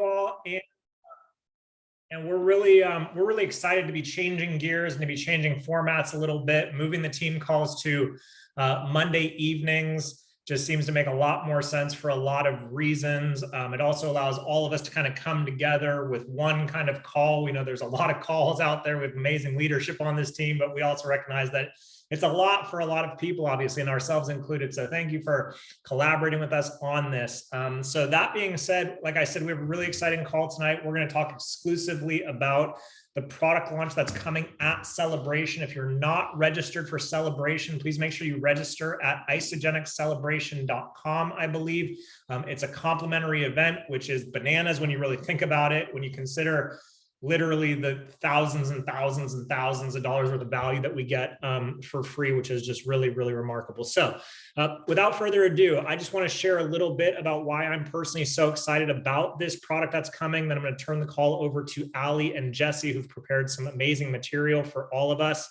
all, and we're really excited to be changing gears and to be changing formats a little bit, moving the team calls to Monday evenings. Just seems to make a lot more sense for a lot of reasons. It also allows all of us to kind of come together with one kind of call. We know there's a lot of calls out there with amazing leadership on this team, but we also recognize that it's a lot for a lot of people, obviously, and ourselves included. So thank you for collaborating with us on this. So that being said, like I said, we have a really exciting call tonight. We're going to talk exclusively about the product launch that's coming at Celebration. If you're not registered for Celebration, please make sure you register at isageniccelebration.com, I believe. It's a complimentary event, which is bananas when you really think about it, when you consider literally the thousands and thousands and thousands of dollars worth of value that we get for free, which is just really, really remarkable. So without further ado, I just want to share a little bit about why I'm personally so excited about this product that's coming. Then I'm going to turn the call over to Ali and Jessi, who've prepared some amazing material for all of us.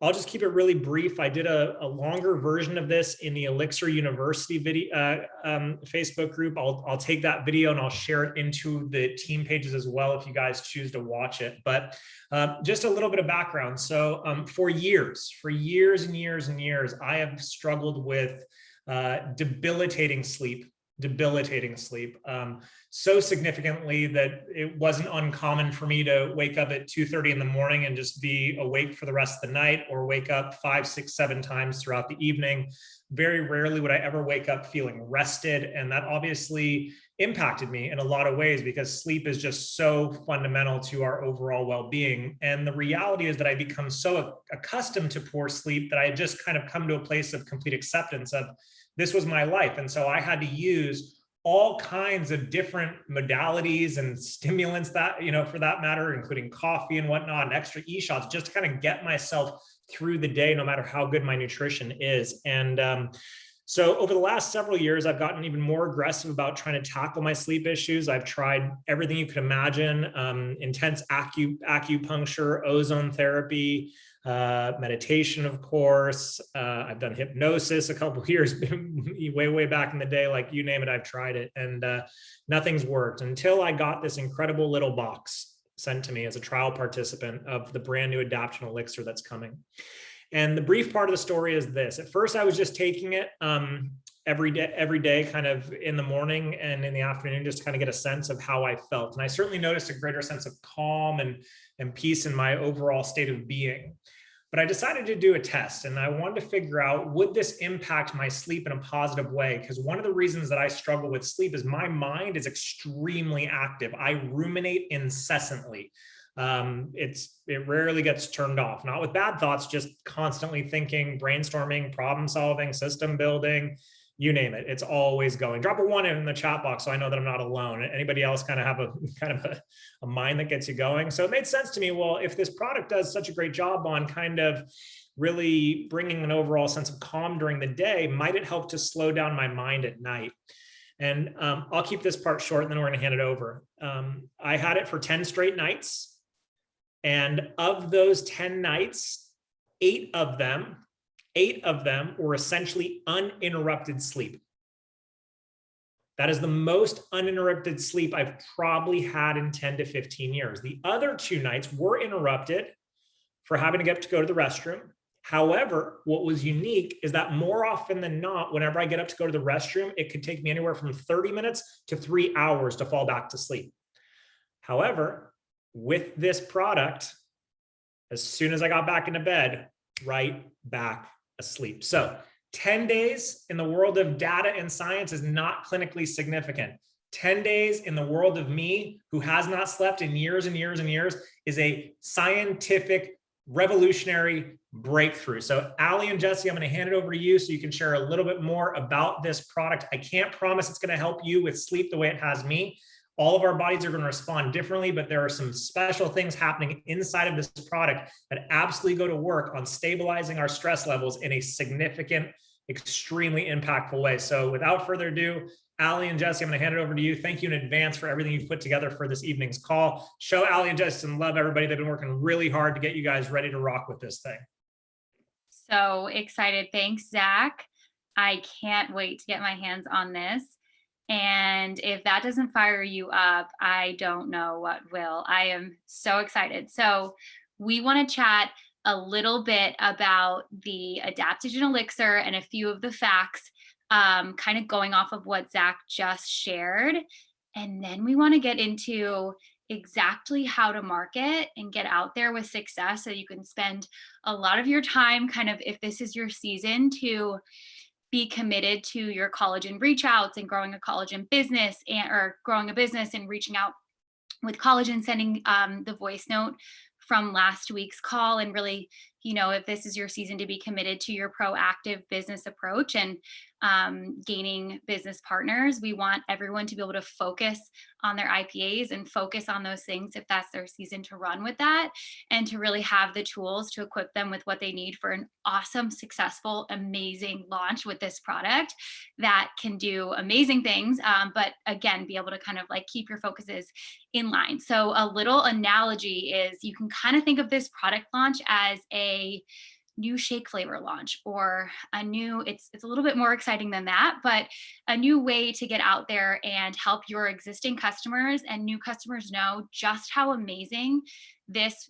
I'll just keep it really brief. I did a longer version of this in the Elixir University video Facebook group. I'll take that video and I'll share it into the team pages as well if you guys choose to watch it. But just a little bit of background. So for years and years and years, I have struggled with debilitating sleep. So significantly that it wasn't uncommon for me to wake up at 2:30 in the morning and just be awake for the rest of the night, or wake up 5, 6, 7 times throughout the evening. Very rarely would I ever wake up feeling rested. And that obviously impacted me in a lot of ways, because sleep is just so fundamental to our overall well-being. And the reality is that I become so accustomed to poor sleep that I had just kind of come to a place of complete acceptance of this was my life. And so I had to use all kinds of different modalities and stimulants that, for that matter, including coffee and whatnot, and extra e-shots, just to kind of get myself through the day, no matter how good my nutrition is. And so over the last several years, I've gotten even more aggressive about trying to tackle my sleep issues. I've tried everything you could imagine, intense acupuncture, ozone therapy, meditation, of course. I've done hypnosis a couple of years, way back in the day, like you name it, I've tried it, and nothing's worked until I got this incredible little box sent to me as a trial participant of the brand new Adaptogen Elixir that's coming. And the brief part of the story is this. At first, I was just taking it every day, kind of in the morning and in the afternoon, just to kind of get a sense of how I felt. And I certainly noticed a greater sense of calm and peace in my overall state of being. But I decided to do a test, and I wanted to figure out, would this impact my sleep in a positive way? Because one of the reasons that I struggle with sleep is my mind is extremely active. I ruminate incessantly. It rarely gets turned off, not with bad thoughts, just constantly thinking, brainstorming, problem solving, system building, you name it. It's always going. Drop a 1 in the chat box so I know that I'm not alone. Anybody else kind of have a mind that gets you going? So it made sense to me. Well, if this product does such a great job on kind of really bringing an overall sense of calm during the day, might it help to slow down my mind at night? And I'll keep this part short, and then we're going to hand it over. I had it for 10 straight nights. And of those 10 nights, 8 of them were essentially uninterrupted sleep. That is the most uninterrupted sleep I've probably had in 10 to 15 years. The other 2 nights were interrupted for having to get up to go to the restroom. However, what was unique is that more often than not, whenever I get up to go to the restroom, it could take me anywhere from 30 minutes to 3 hours to fall back to sleep. However, with this product, as soon as I got back into bed, right back asleep. So 10 days in the world of data and science is not clinically significant. 10 days in the world of me, who has not slept in years and years and years, is a scientific revolutionary breakthrough. So Ali and Jessi, I'm going to hand it over to you so you can share a little bit more about this product. I can't promise it's going to help you with sleep the way it has me. All of our bodies are going to respond differently, but there are some special things happening inside of this product that absolutely go to work on stabilizing our stress levels in a significant, extremely impactful way. So without further ado, Ali and Jessi, I'm going to hand it over to you. Thank you in advance for everything you've put together for this evening's call. Show Ali and Jessi some love, everybody. They've been working really hard to get you guys ready to rock with this thing. So excited. Thanks, Zach. I can't wait to get my hands on this. And if that doesn't fire you up, I don't know what will. I am so excited. So, we want to chat a little bit about the Adaptogen Elixir and a few of the facts, kind of going off of what Zach just shared. And then we want to get into exactly how to market and get out there with success so you can spend a lot of your time, kind of, if this is your season, to be committed to your collagen reach outs and growing a collagen business, and or growing a business and reaching out with collagen, sending the voice note from last week's call, and really, if this is your season to be committed to your proactive business approach and gaining business partners. We want everyone to be able to focus on their IPAs and focus on those things if that's their season to run with that, and to really have the tools to equip them with what they need for an awesome, successful, amazing launch with this product that can do amazing things. But again, be able to kind of like keep your focuses in line. So a little analogy is, you can kind of think of this product launch as a new shake flavor launch, or a new, it's a little bit more exciting than that, but a new way to get out there and help your existing customers and new customers know just how amazing this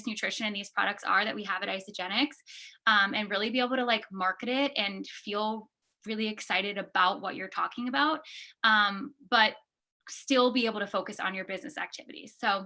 nutrition and these products are that we have at Isagenix, and really be able to like market it and feel really excited about what you're talking about, but still be able to focus on your business activities. So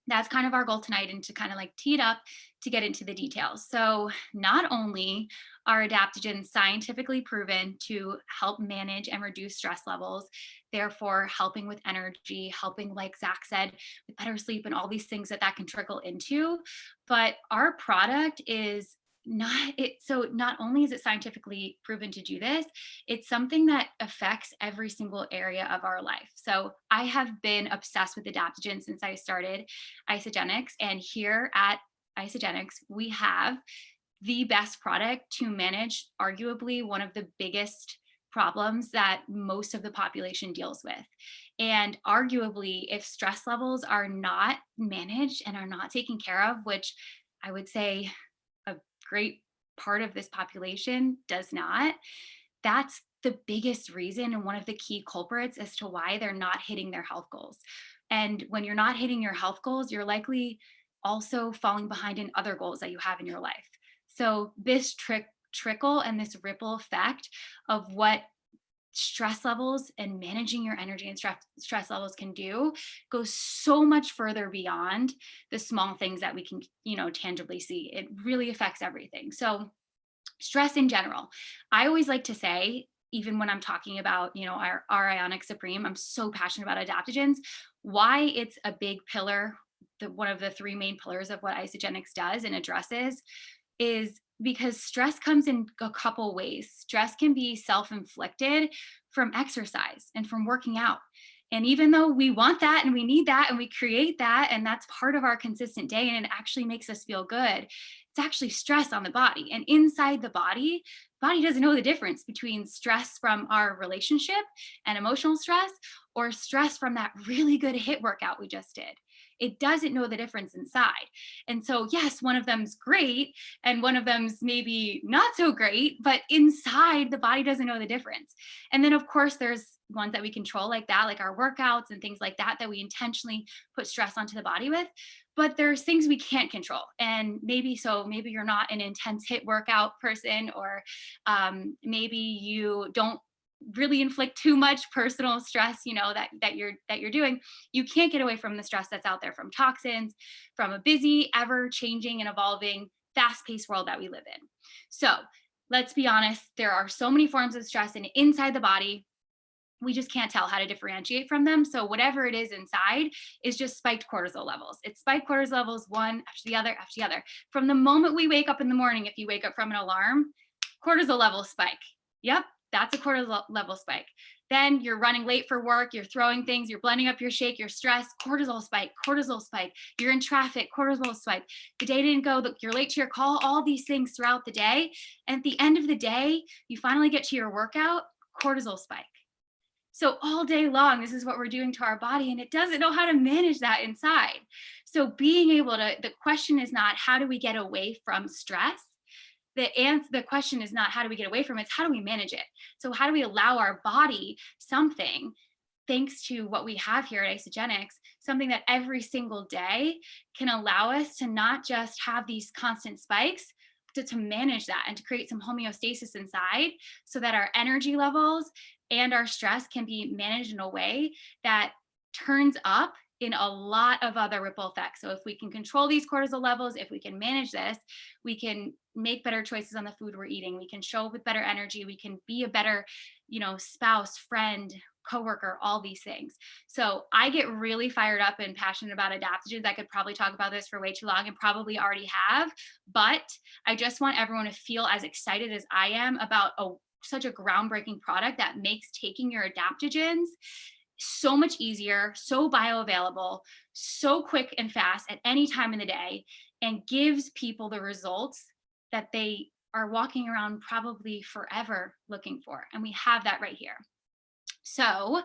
that's kind of our goal tonight, and to kind of like tee it up to get into the details. So not only are adaptogens scientifically proven to help manage and reduce stress levels, therefore helping with energy, helping, like Zach said, with better sleep and all these things that can trickle into, but our product is not it. So not only is it scientifically proven to do this, it's something that affects every single area of our life. So I have been obsessed with adaptogens since I started Isagenix, and here at Isagenix, we have the best product to manage arguably one of the biggest problems that most of the population deals with. And arguably, if stress levels are not managed and are not taken care of, which I would say a great part of this population does not, that's the biggest reason and one of the key culprits as to why they're not hitting their health goals. And when you're not hitting your health goals, you're likely also falling behind in other goals that you have in your life. So this trickle and this ripple effect of what stress levels and managing your energy and stress levels can do goes so much further beyond the small things that we can, tangibly see. It really affects everything. So stress in general, I always like to say, even when I'm talking about, our Ionic Supreme, I'm so passionate about adaptogens, why it's a big pillar, one of the three main pillars of what Isagenix does and addresses, is because stress comes in a couple ways. Stress can be self-inflicted from exercise and from working out. And even though we want that and we need that and we create that, and that's part of our consistent day, and it actually makes us feel good, it's actually stress on the body. And inside the body doesn't know the difference between stress from our relationship and emotional stress, or stress from that really good HIIT workout we just did. It doesn't know the difference inside. And so, yes, one of them's great and one of them's maybe not so great, but inside the body doesn't know the difference. And then, of course, there's ones that we control like that, like our workouts and things like that we intentionally put stress onto the body with. But there's things we can't control. And maybe you're not an intense HIIT workout person, or maybe you don't really inflict too much personal stress, that you're doing. You can't get away from the stress that's out there from toxins, from a busy, ever changing and evolving, fast paced world that we live in. So let's be honest, there are so many forms of stress, and inside the body, we just can't tell how to differentiate from them. So whatever it is inside is just spiked cortisol levels. It's spiked cortisol levels, one after the other after the other. From the moment we wake up in the morning, if you wake up from an alarm, cortisol levels spike. Yep, that's a cortisol level spike. Then you're running late for work, you're throwing things, you're blending up your shake, you're stressed, cortisol spike, cortisol spike. You're in traffic, cortisol spike. The day didn't go, you're late to your call, all these things throughout the day. And at the end of the day, you finally get to your workout, cortisol spike. So all day long, this is what we're doing to our body, and it doesn't know how to manage that inside. So being able to, the question is not how do we get away from stress? the question is not how do we get away from it, it's how do we manage it? So how do we allow our body something, thanks to what we have here at Isagenix, something that every single day can allow us to not just have these constant spikes, to manage that and to create some homeostasis inside so that our energy levels and our stress can be managed in a way that turns up in a lot of other ripple effects. So if we can control these cortisol levels, if we can manage this, we can make better choices on the food we're eating. We can show up with better energy. We can be a better, spouse, friend, coworker, all these things. So I get really fired up and passionate about adaptogens. I could probably talk about this for way too long and probably already have, but I just want everyone to feel as excited as I am about such a groundbreaking product that makes taking your adaptogens so much easier, so bioavailable, so quick and fast at any time in the day, and gives people the results that they are walking around probably forever looking for. And we have that right here. So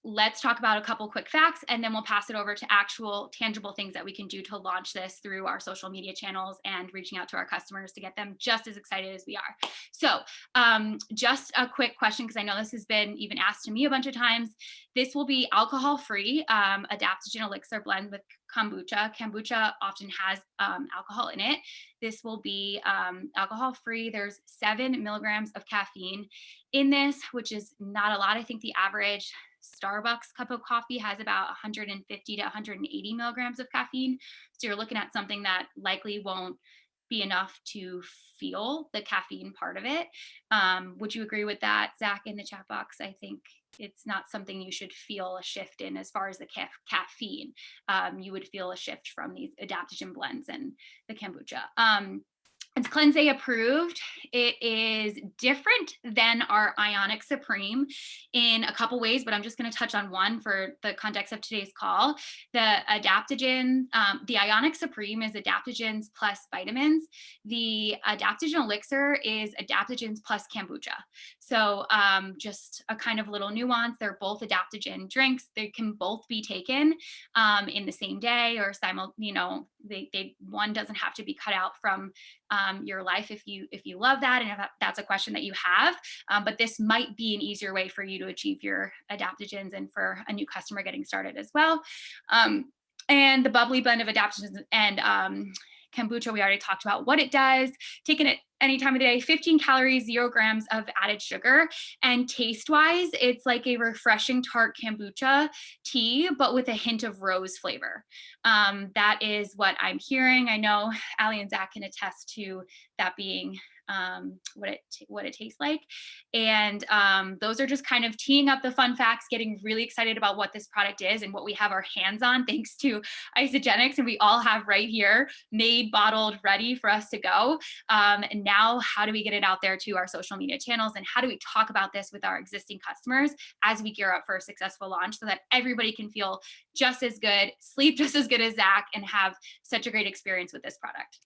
let's talk about a couple quick facts, and then we'll pass it over to actual tangible things that we can do to launch this through our social media channels and reaching out to our customers to get them just as excited as we are. So just a quick question, because I know this has been even asked to me a bunch of times. This will be alcohol-free adaptogen elixir blend with kombucha. Kombucha often has alcohol in it. This will be alcohol-free. There's 7 milligrams of caffeine in this, which is not a lot. I think the average Starbucks cup of coffee has about 150 to 180 milligrams of caffeine. So you're looking at something that likely won't be enough to feel the caffeine part of it. Would you agree with that, Zach, in the chat box? I think it's not something you should feel a shift in as far as the caffeine. You would feel a shift from these adaptogen blends and the kombucha. It's Cleanse approved. It is different than our Ionic Supreme in a couple ways, but I'm just going to touch on one for the context of today's call. The adaptogen, the Ionic Supreme is adaptogens plus vitamins. The Adaptogen Elixir is adaptogens plus kombucha. So just a kind of little nuance. They're both adaptogen drinks. They can both be taken in the same day or one doesn't have to be cut out from your life if you love that, and if that's a question that you have, but this might be an easier way for you to achieve your adaptogens and for a new customer getting started as well. And the bubbly blend of adaptogens and kombucha, we already talked about what it does. Taking it any time of the day, 15 calories, 0 grams of added sugar. And taste wise, it's like a refreshing tart kombucha tea, but with a hint of rose flavor. That is what I'm hearing. I know Ali and Zach can attest to that being what it tastes like. And those are just kind of teeing up the fun facts, getting really excited about what this product is and what we have our hands on thanks to Isagenix, and we all have right here, made, bottled, ready for us to go. And now how do we get it out there to our social media channels, and how do we talk about this with our existing customers as we gear up for a successful launch so that everybody can feel just as good, sleep just as good as Zach, and have such a great experience with this product.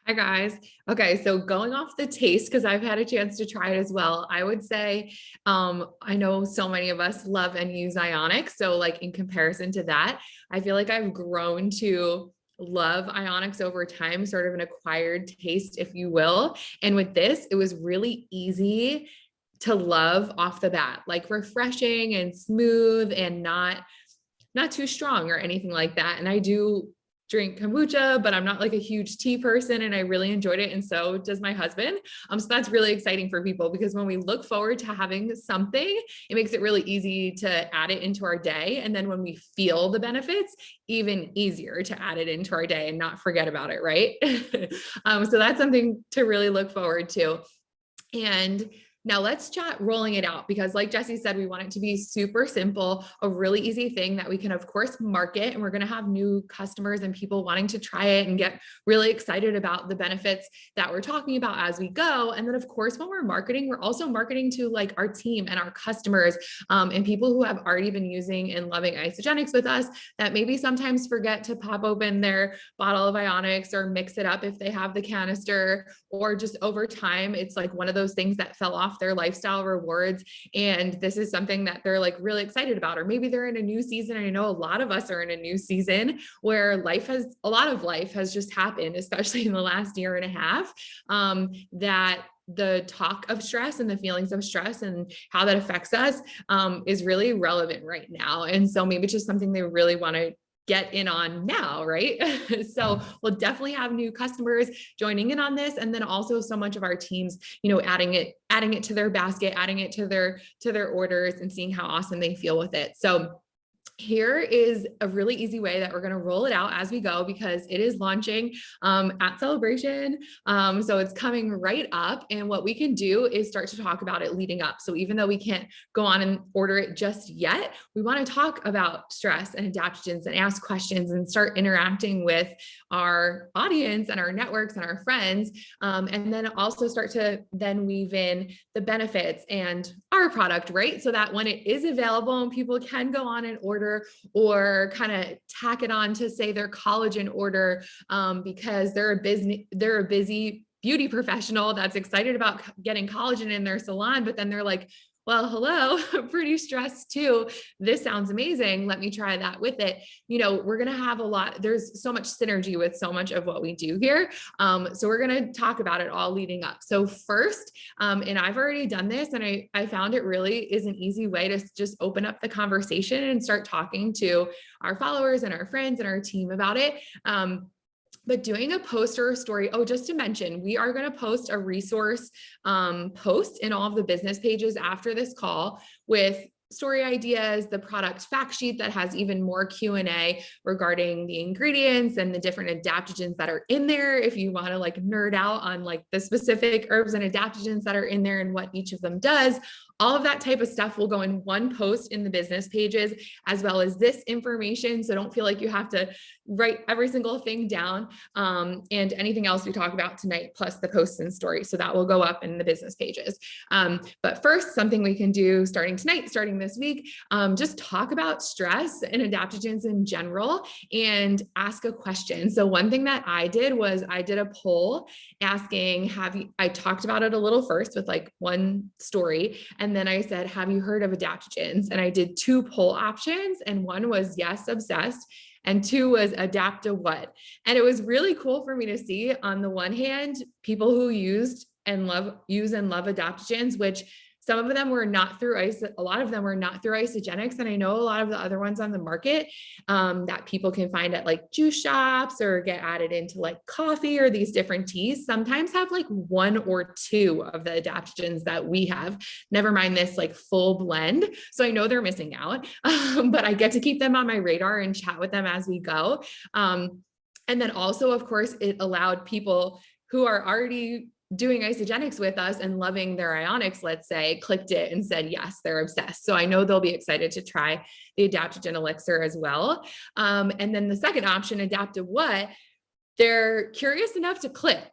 Hi guys. Okay, so going off the taste, because I've had a chance to try it as well, I would say I know so many of us love and use Ionic. So like in comparison to that, I feel like I've grown to love Ionics over time, sort of an acquired taste, if you will. And with this, it was really easy to love off the bat, like refreshing and smooth and not too strong or anything like that. And I do drink kombucha, but I'm not like a huge tea person, and I really enjoyed it. And so does my husband. So that's really exciting for people, because when we look forward to having something, it makes it really easy to add it into our day. And then when we feel the benefits, even easier to add it into our day and not forget about it. Right. So that's something to really look forward to. And now let's chat rolling it out, because like Jessi said, we want it to be super simple, a really easy thing that we can of course market, and we're going to have new customers and people wanting to try it and get really excited about the benefits that we're talking about as we go. And then of course, when we're marketing, we're also marketing to like our team and our customers and people who have already been using and loving Isagenix with us, that maybe sometimes forget to pop open their bottle of Ionics or mix it up if they have the canister, or just over time, it's like one of those things that fell off off their lifestyle rewards. And this is something that they're like really excited about, or maybe they're in a new season. I know a lot of us are in a new season where a lot of life has just happened, especially in the last year and a half, that the talk of stress and the feelings of stress and how that affects us is really relevant right now. And so maybe it's just something they really want to get in on now, right? So we'll definitely have new customers joining in on this. And then also so much of our teams, adding it to their basket, adding it to their orders and seeing how awesome they feel with it. So here is a really easy way that we're going to roll it out as we go, because it is launching at Celebration. So it's coming right up. And what we can do is start to talk about it leading up. So even though we can't go on and order it just yet, we want to talk about stress and adaptogens and ask questions and start interacting with our audience and our networks and our friends. And then also start to then weave in the benefits and our product, right? So that when it is available and people can go on and order, or kind of tack it on to say their collagen order, because they're a busy beauty professional that's excited about getting collagen in their salon, but then they're like, well, hello, I'm pretty stressed too. This sounds amazing. Let me try that with it. We're going to have there's so much synergy with so much of what we do here. So we're going to talk about it all leading up. So first, and I've already done this, and I found it really is an easy way to just open up the conversation and start talking to our followers and our friends and our team about it. But doing a post or a story, just to mention, we are going to post a resource post in all of the business pages after this call with story ideas, the product fact sheet that has even more Q&A regarding the ingredients and the different adaptogens that are in there. If you want to like nerd out on like the specific herbs and adaptogens that are in there and what each of them does, all of that type of stuff will go in one post in the business pages, as well as this information. So don't feel like you have to write every single thing down, and anything else we talk about tonight, plus the posts and stories. So that will go up in the business pages. But first, something we can do starting tonight, starting this week, just talk about stress and adaptogens in general and ask a question. So one thing that I did was I did a poll asking, I talked about it a little first with like one story. And then I said, have you heard of adaptogens? And I did 2 poll options. And one was yes, obsessed. And 2 was adapt to what? And it was really cool for me to see, on the one hand, people who use and love adaptogens, which some of them were not through a lot of them were not through Isogenics. And I know a lot of the other ones on the market that people can find at like juice shops or get added into like coffee or these different teas sometimes have like 1 or 2 of the adaptogens that we have, never mind this like full blend. So I know they're missing out, but I get to keep them on my radar and chat with them as we go. And then also, of course, it allowed people who are already doing Isogenics with us and loving their ionics, let's say, clicked it and said, yes, they're obsessed. So I know they'll be excited to try the Adaptogen Elixir as well. And then the second option, adapt to what, they're curious enough to click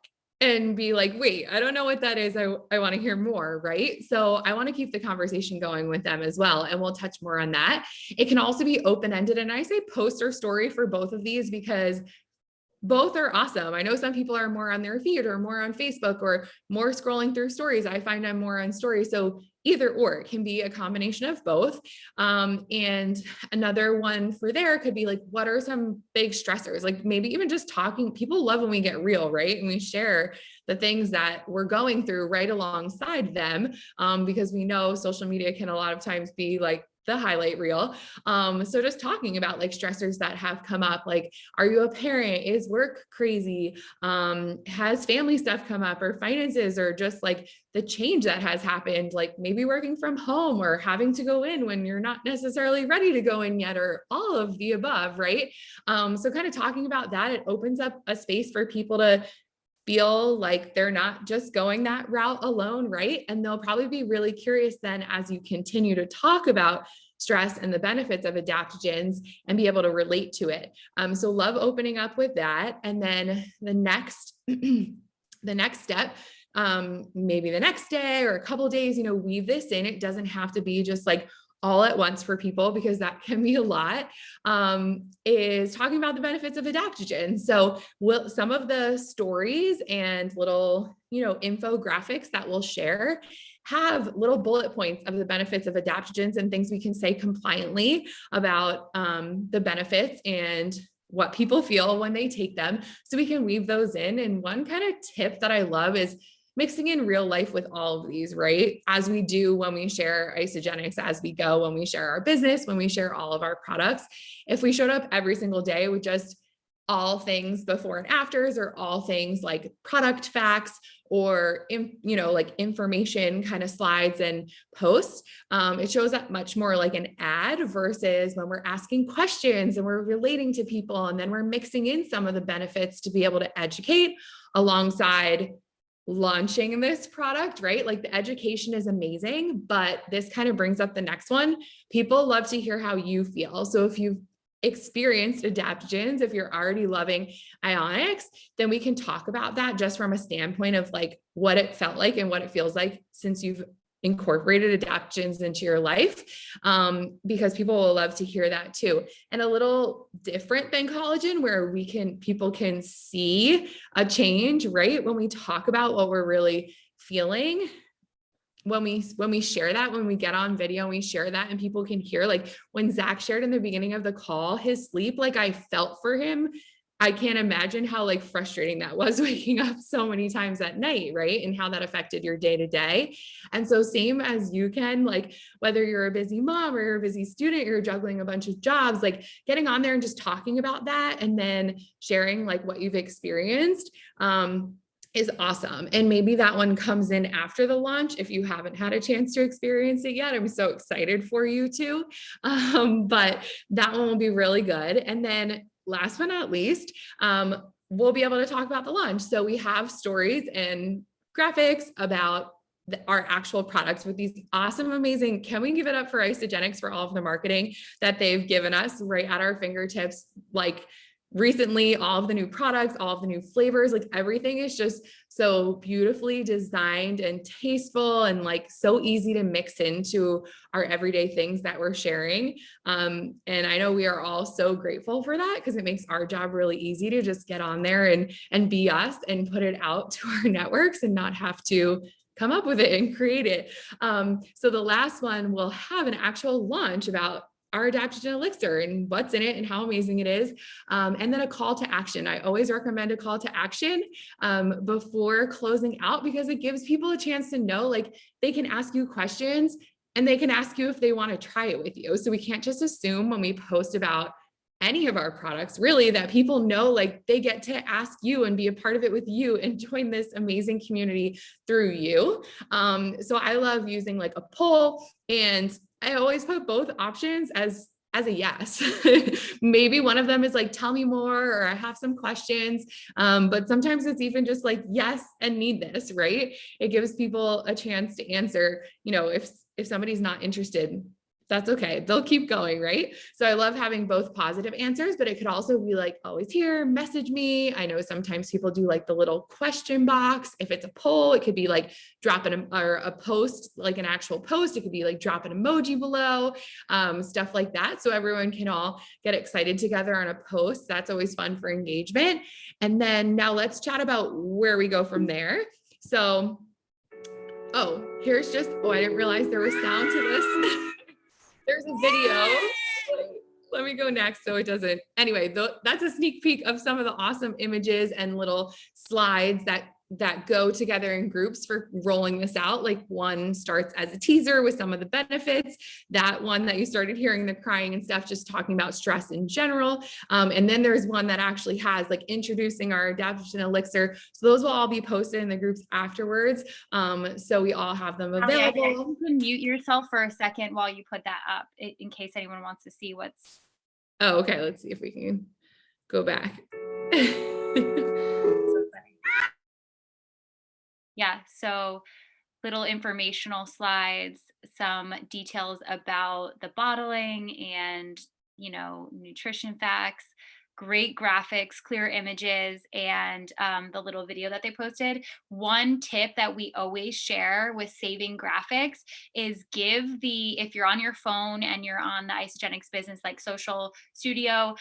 and be like, wait, I don't know what that is. I want to hear more, right? So I want to keep the conversation going with them as well. And we'll touch more on that. It can also be open-ended. And I say post or story for both of these because both are awesome. I know some people are more on their feed or more on Facebook or more scrolling through stories. I find I'm more on stories. So either or, it can be a combination of both. And another one for there could be like, what are some big stressors? Like maybe even just talking, people love when we get real, right? And we share the things that we're going through right alongside them, because we know social media can a lot of times be like the highlight reel. So just talking about like stressors that have come up, like, are you a parent? Is work crazy? Has family stuff come up, or finances, or just like the change that has happened, like maybe working from home or having to go in when you're not necessarily ready to go in yet, or all of the above, right? So kind of talking about that, it opens up a space for people to feel like they're not just going that route alone, right? And they'll probably be really curious then as you continue to talk about stress and the benefits of adaptogens and be able to relate to it. So love opening up with that. And then the next, the next step, maybe the next day or a couple of days, weave this in. It doesn't have to be just like all at once for people, because that can be a lot, is talking about the benefits of adaptogens. So some of the stories and little, infographics that we'll share have little bullet points of the benefits of adaptogens and things we can say compliantly about the benefits and what people feel when they take them, so we can weave those in. And one kind of tip that I love is mixing in real life with all of these, right? As we do when we share Isogenics as we go, when we share our business, when we share all of our products. If we showed up every single day with just all things before and afters, or all things like product facts, or like information kind of slides and posts, it shows up much more like an ad, versus when we're asking questions and we're relating to people, and then we're mixing in some of the benefits to be able to educate alongside launching this product, right? Like the education is amazing, but this kind of brings up the next one. People love to hear how you feel. So if you've experienced adaptogens, if you're already loving Ionics, then we can talk about that just from a standpoint of like what it felt like and what it feels like since you've incorporated adaptogens into your life, because people will love to hear that too. And a little different than collagen, where people can see a change, right? When we talk about what we're really feeling, when we share that, when we get on video and we share that and people can hear, like when Zach shared in the beginning of the call, his sleep, like I felt for him. I can't imagine how like frustrating that was, waking up so many times at night, right? And how that affected your day to day. And so same as you can, like whether you're a busy mom or you're a busy student, you're juggling a bunch of jobs, like getting on there and just talking about that and then sharing like what you've experienced, is awesome. And maybe that one comes in after the launch if you haven't had a chance to experience it yet. I'm so excited for you too. But that one will be really good. And then last but not least, we'll be able to talk about the launch. So we have stories and graphics about our actual products with these awesome, amazing, can we give it up for Isogenics for all of the marketing that they've given us right at our fingertips? Like recently, all of the new products, all of the new flavors, like everything is just so beautifully designed and tasteful and like so easy to mix into our everyday things that we're sharing. And I know we are all so grateful for that, because it makes our job really easy to just get on there and be us and put it out to our networks and not have to come up with it and create it. So the last one will have an actual launch about our adaptogen elixir and what's in it and how amazing it is. And then a call to action. I always recommend a call to action before closing out, because it gives people a chance to know, like they can ask you questions and they can ask you if they want to try it with you. So we can't just assume when we post about any of our products, really, that people know, like they get to ask you and be a part of it with you and join this amazing community through you. So I love using like a poll, and I always put both options as a yes. Maybe one of them is like, tell me more, or I have some questions. But sometimes it's even just like, yes, and need this, right? It gives people a chance to answer, if somebody's not interested, that's okay. They'll keep going, right? So I love having both positive answers, but it could also be like, always here, message me. I know sometimes people do like the little question box. If it's a poll, it could be like dropping a post, like an actual post. It could be like drop an emoji below, stuff like that. So everyone can all get excited together on a post. That's always fun for engagement. And then now let's chat about where we go from there. So, I didn't realize there was sound to this. There's a video. Let me go next so it doesn't. Anyway, that's a sneak peek of some of the awesome images and little slides that go together in groups for rolling this out. Like one starts as a teaser with some of the benefits. That one that you started hearing the crying and stuff, just talking about stress in general. And then there's one that actually has like introducing our adaptogen elixir. So those will all be posted in the groups afterwards. So we all have them available. You can mute yourself for a second while you put that up in case anyone wants to see what's. Oh, okay. Let's see if we can go back. Yeah, so little informational slides, some details about the bottling and, nutrition facts, great graphics, clear images, and the little video that they posted. One tip that we always share with saving graphics is if you're on your phone and you're on the Isogenics business, like Social Studio,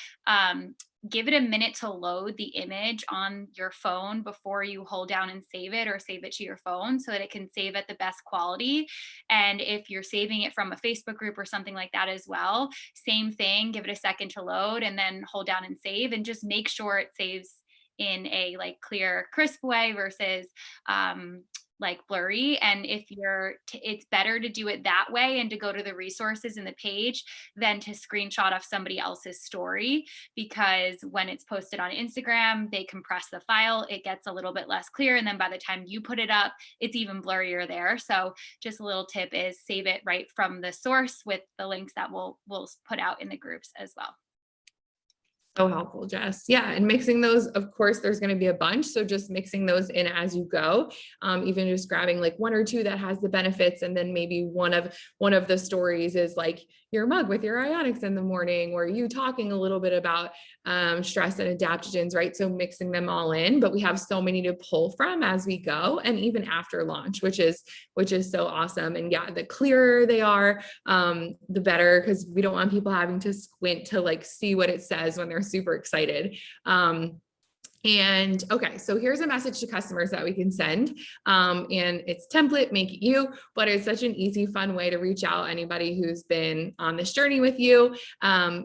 give it a minute to load the image on your phone before you hold down and save it, or save it to your phone so that it can save at the best quality. And if you're saving it from a Facebook group or something like that as well, same thing, give it a second to load and then hold down and save, and just make sure it saves in a like clear, crisp way versus like blurry. And if it's better to do it that way and to go to the resources in the page than to screenshot off somebody else's story, because when it's posted on Instagram, they compress the file, it gets a little bit less clear. And then by the time you put it up, it's even blurrier there. So just a little tip is save it right from the source with the links that we'll put out in the groups as well. So helpful, Jess. Yeah. And mixing those, of course, there's going to be a bunch. So just mixing those in as you go, even just grabbing like one or two that has the benefits. And then maybe one of the stories is like your mug with your ionics in the morning, or you talking a little bit about stress and adaptogens, right? So mixing them all in, but we have so many to pull from as we go, and even after launch, which is so awesome. And yeah, the clearer they are, the better, because we don't want people having to squint to like see what it says when they're super excited. And okay, so here's a message to customers that we can send. And it's template, make it you, but it's such an easy, fun way to reach out anybody who's been on this journey with you.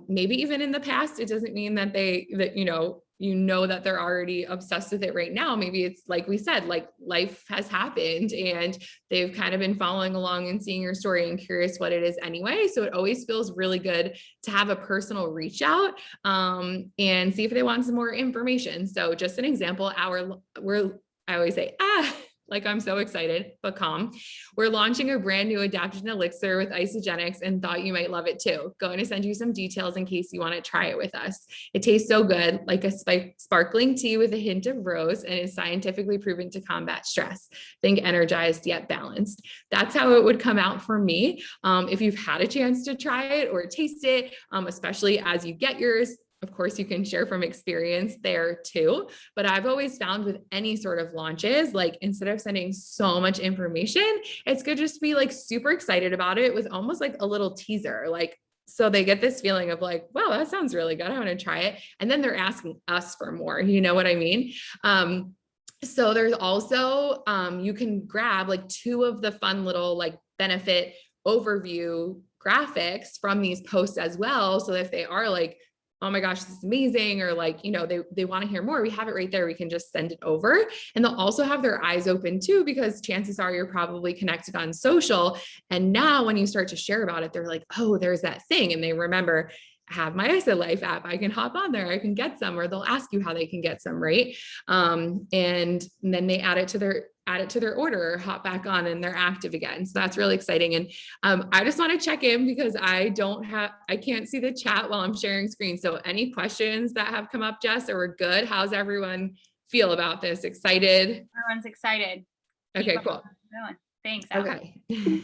Maybe even in the past, it doesn't mean that that they're already obsessed with it right now. Maybe it's like we said, like life has happened and they've kind of been following along and seeing your story and curious what it is anyway. So it always feels really good to have a personal reach out and see if they want some more information. So just an example, I always say, like I'm so excited, but calm. We're launching a brand new Adaptogen Elixir with Isogenics and thought you might love it too. Going to send you some details in case you want to try it with us. It tastes so good, like a sparkling tea with a hint of rose, and is scientifically proven to combat stress. Think energized yet balanced. That's how it would come out for me. If you've had a chance to try it or taste it, especially as you get yours, of course, you can share from experience there too. But I've always found with any sort of launches, like instead of sending so much information, it's good just to be like super excited about it with almost like a little teaser, like, so they get this feeling of like, wow, that sounds really good, I want to try it. And then they're asking us for more, you know what I mean? So there's also, you can grab like 2 of the fun little like benefit overview graphics from these posts as well. So if they are like, oh my gosh, this is amazing, or like, they want to hear more, we have it right there. We can just send it over. And they'll also have their eyes open too, because chances are you're probably connected on social. And now when you start to share about it, they're like, oh, there's that thing. And they remember, I have my ISO Life app, I can hop on there, I can get some, or they'll ask you how they can get some, right? And then they add it to their order, or hop back on and they're active again. So that's really exciting. And I just want to check in because I can't see the chat while I'm sharing screen. So any questions that have come up, Jess, or we're good? How's everyone feel about this? Excited? Everyone's excited. Okay, cool. Thanks. Alex. Okay.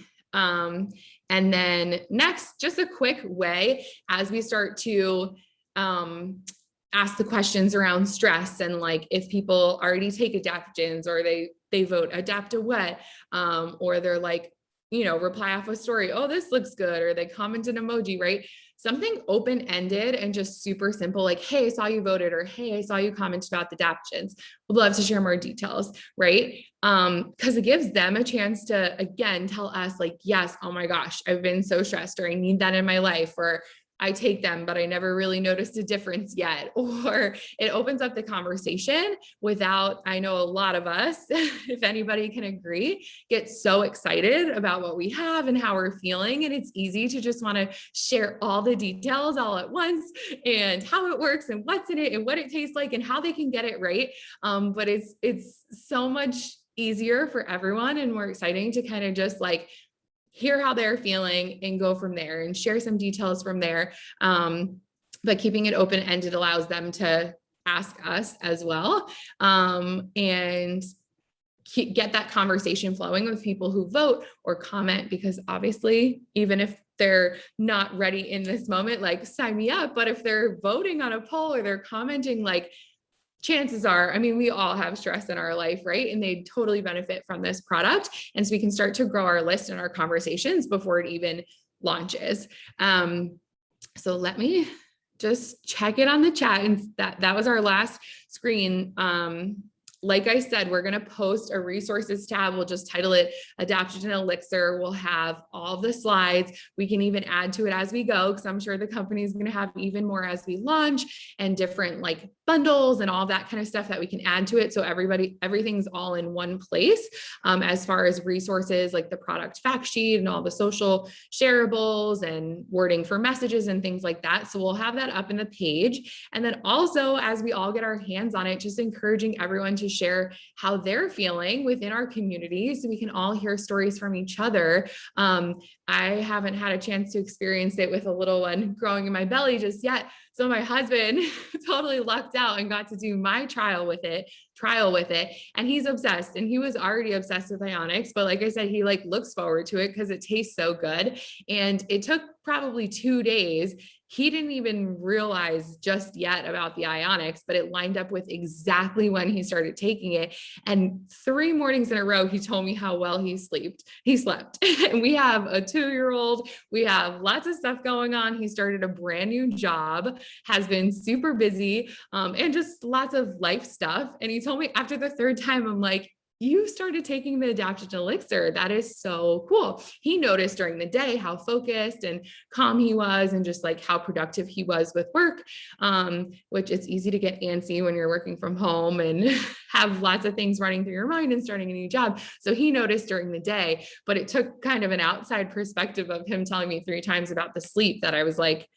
And then next, just a quick way as we start to ask the questions around stress, and like if people already take adaptogens, or they vote adapt a wet, or they're like, reply off a story, oh, this looks good, or they comment an emoji, right? Something open-ended and just super simple, like, hey, I saw you voted, or hey, I saw you commented about the adaptogens. Would love to share more details, right? Because it gives them a chance to, again, tell us like, yes, oh my gosh, I've been so stressed, or I need that in my life, or I take them, but I never really noticed a difference yet. Or it opens up the conversation without, I know a lot of us, if anybody can agree, get so excited about what we have and how we're feeling. And it's easy to just want to share all the details all at once, and how it works, and what's in it, and what it tastes like, and how they can get it right. But it's so much easier for everyone and more exciting to kind of just like hear how they're feeling and go from there and share some details from there. But keeping it open-ended allows them to ask us as well, and get that conversation flowing with people who vote or comment, because obviously, even if they're not ready in this moment, like sign me up, but if they're voting on a poll or they're commenting, like chances are, I mean, we all have stress in our life, right? And they totally benefit from this product. And so we can start to grow our list and our conversations before it even launches. So let me just check it on the chat. And that was our last screen. Like I said, we're going to post a resources tab. We'll just title it Adaptogen Elixir. We'll have all the slides. We can even add to it as we go, because I'm sure the company is going to have even more as we launch, and different like bundles and all that kind of stuff that we can add to it. So everything's all in one place, as far as resources, like the product fact sheet and all the social shareables and wording for messages and things like that. So we'll have that up in the page. And then also, as we all get our hands on it, just encouraging everyone to share how they're feeling within our community, so we can all hear stories from each other. I haven't had a chance to experience it with a little one growing in my belly just yet. So my husband totally lucked out and got to do my trial with it. And he's obsessed, and he was already obsessed with Ionics. But like I said, he like looks forward to it because it tastes so good. And it took probably 2 days. He didn't even realize just yet about the Ionics, but it lined up with exactly when he started taking it. And 3 mornings in a row, he told me how well he slept. And we have a 2-year-old. We have lots of stuff going on. He started a brand new job, has been super busy, and just lots of life stuff. And he told me after the 3rd time, I'm like, you started taking the Adaptogen Elixir. That is so cool. He noticed during the day how focused and calm he was, and just like how productive he was with work, which it's easy to get antsy when you're working from home and have lots of things running through your mind and starting a new job. So he noticed during the day, but it took kind of an outside perspective of him telling me 3 times about the sleep that I was like,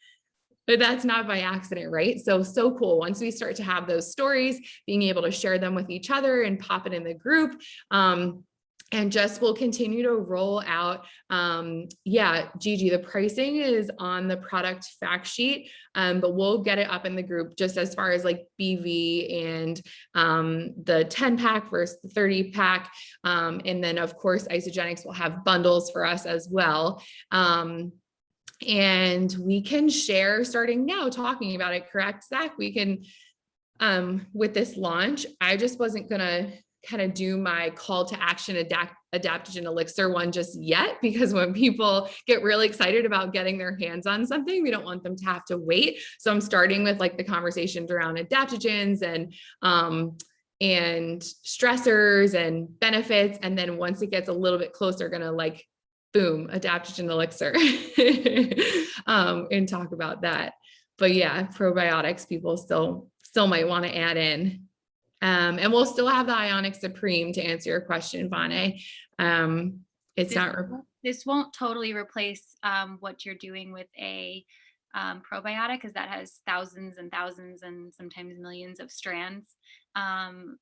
but that's not by accident, right? So cool. Once we start to have those stories, being able to share them with each other and pop it in the group. And just we'll continue to roll out. Yeah, Gigi, the pricing is on the product fact sheet, but we'll get it up in the group just as far as like BV and the 10 pack versus the 30 pack. And then of course, Isogenics will have bundles for us as well. And we can share starting now talking about it, correct, Zach? We can, with this launch, I just wasn't gonna kind of do my call to action Adaptogen Elixir one just yet, because when people get really excited about getting their hands on something, we don't want them to have to wait. So I'm starting with like the conversations around adaptogens and stressors and benefits. And then once it gets a little bit closer, gonna like, boom, Adaptogen Elixir, and talk about that. But yeah, probiotics, people still might want to add in. And we'll still have the Ionic Supreme to answer your question, Vane. This won't totally replace what you're doing with a probiotic, because that has thousands and thousands and sometimes millions of strands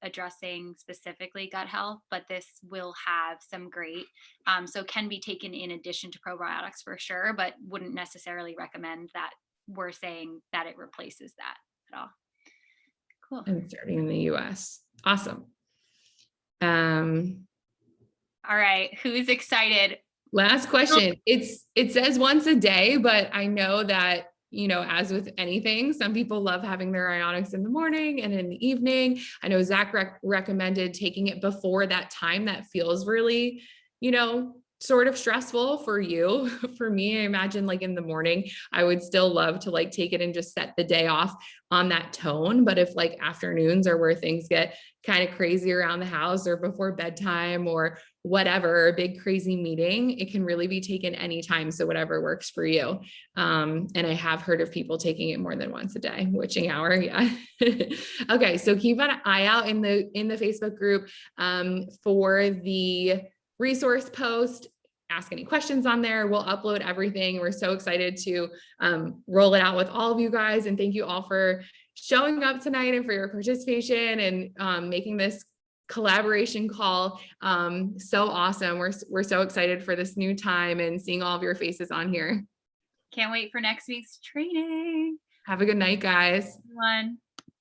addressing specifically gut health, but this will have some great, so can be taken in addition to probiotics for sure, but wouldn't necessarily recommend that we're saying that it replaces that at all. Cool. And starting in the US. Awesome. All right, who's excited? Last question. It says once a day, but I know that, you know, as with anything, some people love having their Ionics in the morning and in the evening. I know Zach recommended taking it before that time that feels really, you know, sort of stressful for you. For me, I imagine like in the morning, I would still love to like take it and just set the day off on that tone. But if like afternoons are where things get kind of crazy around the house or before bedtime or whatever, a big crazy meeting, it can really be taken anytime. So whatever works for you. And I have heard of people taking it more than once a day, witching hour. Yeah. Okay. So keep an eye out in the Facebook group for the resource post. Ask any questions on there. We'll upload everything. We're so excited to roll it out with all of you guys. And thank you all for showing up tonight and for your participation and making this collaboration call so awesome. We're so excited for this new time and seeing all of your faces on here. Can't wait for next week's training. Have a good night, guys. Everyone.